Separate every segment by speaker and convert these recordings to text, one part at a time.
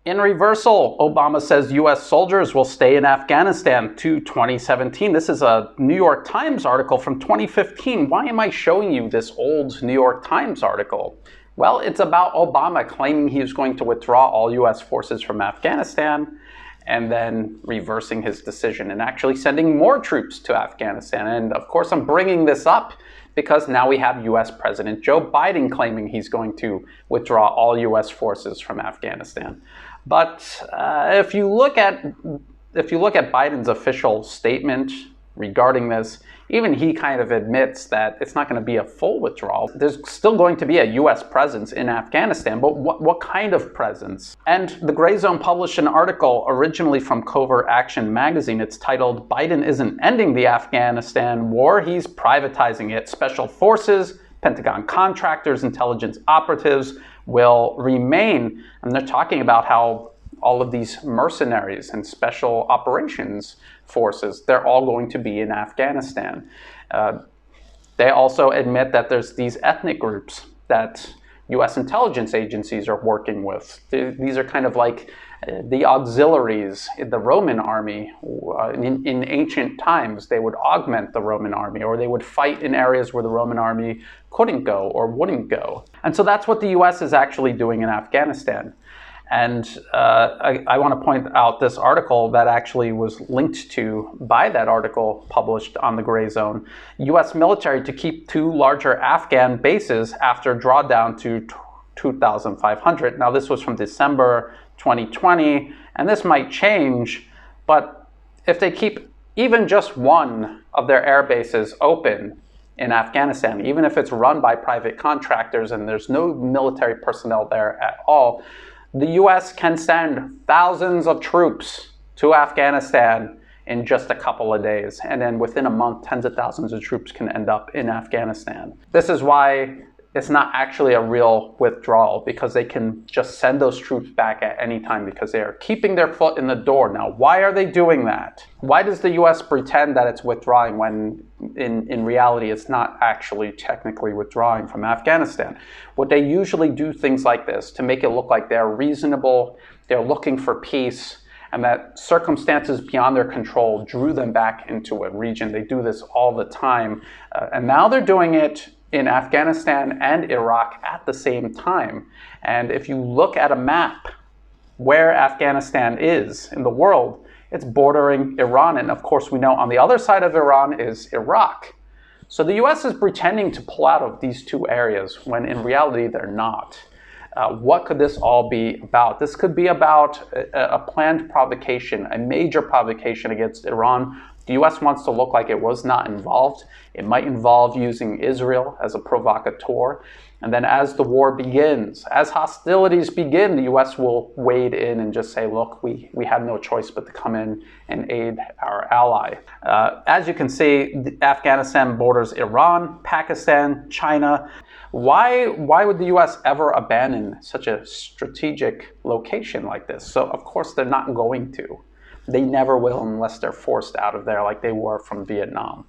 Speaker 1: In reversal, Obama says U.S. soldiers will stay in Afghanistan to 2017. This is a New York Times article from 2015. Why am I showing you this old New York Times article? Well, it's about Obama claiming he was going to withdraw all U.S. forces from Afghanistan and then reversing his decision and actually sending more troops to Afghanistan. And of course, I'm bringing this up because now we have U.S. President Joe Biden claiming he's going to withdraw all U.S. forces from Afghanistan. But if you look at Biden's official statement regarding this, even he kind of admits that it's not going to be a full withdrawal. There's still going to be a U.S. presence in Afghanistan, but what kind of presence? And the Grayzone published an article originally from Covert Action magazine. It's titled, "Biden isn't ending the Afghanistan war, he's privatizing it. Special forces, Pentagon contractors, intelligence operatives will remain." And they're talking about how all of these mercenaries and special operations forces, they're all going to be in Afghanistan. They also admit that there's these ethnic groups that U.S. intelligence agencies are working with. These are kind of like the auxiliaries in the Roman army. In ancient times, they would augment the Roman army, or they would fight in areas where the Roman army couldn't go or wouldn't go. And so that's what the U.S. is actually doing in Afghanistan. And I want to point out this article that actually was linked to by that article published on the Grayzone. U.S. military to keep 2 larger Afghan bases after drawdown to 2,500. Now, this was from December 2020, and this might change, but if they keep even just one of their air bases open in Afghanistan, even if it's run by private contractors and there's no military personnel there at all, the U.S. can send thousands of troops to Afghanistan in just a couple of days. And then within a month, tens of thousands of troops can end up in Afghanistan. This is why it's not actually a real withdrawal, because they can just send those troops back at any time because they are keeping their foot in the door. Now, why are they doing that? Why does the U.S. pretend that it's withdrawing when in reality it's not actually technically withdrawing from Afghanistan? What they usually do things like this to make it look like they're reasonable, they're looking for peace, and that circumstances beyond their control drew them back into a region. They do this all the time. And now they're doing it in Afghanistan and Iraq at the same time. And if you look at a map where Afghanistan is in the world, it's bordering Iran. And of course, we know on the other side of Iran is Iraq. So the US is pretending to pull out of these 2 areas when in reality they're not. What could this all be about? This could be about a planned provocation, a major provocation against Iran. The U.S. wants to look like it was not involved. It might involve using Israel as a provocateur. And then as the war begins, as hostilities begin, the U.S. will wade in and just say, look, we have no choice but to come in and aid our ally. As you can see, Afghanistan borders Iran, Pakistan, China. Why would the U.S. ever abandon such a strategic location like this? So, of course, they're not going to. They never will unless they're forced out of there like they were from Vietnam.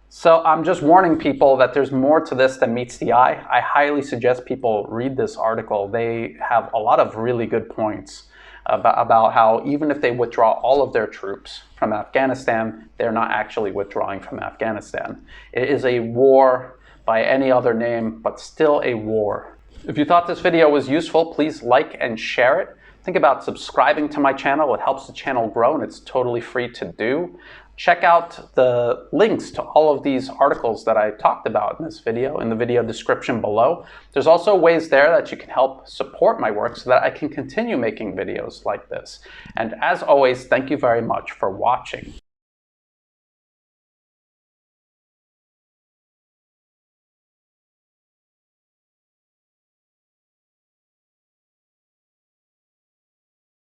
Speaker 1: So I'm just warning people that there's more to this than meets the eye. I highly suggest people read this article. They have a lot of really good points about how even if they withdraw all of their troops from Afghanistan, they're not actually withdrawing from Afghanistan. It is a war by any other name, but still a war. If you thought this video was useful, please like and share it. Think about subscribing to my channel. It helps the channel grow and it's totally free to do. Check out the links to all of these articles that I talked about in this video in the video description below. There's also ways there that you can help support my work so that I can continue making videos like this. And as always, thank you very much for watching.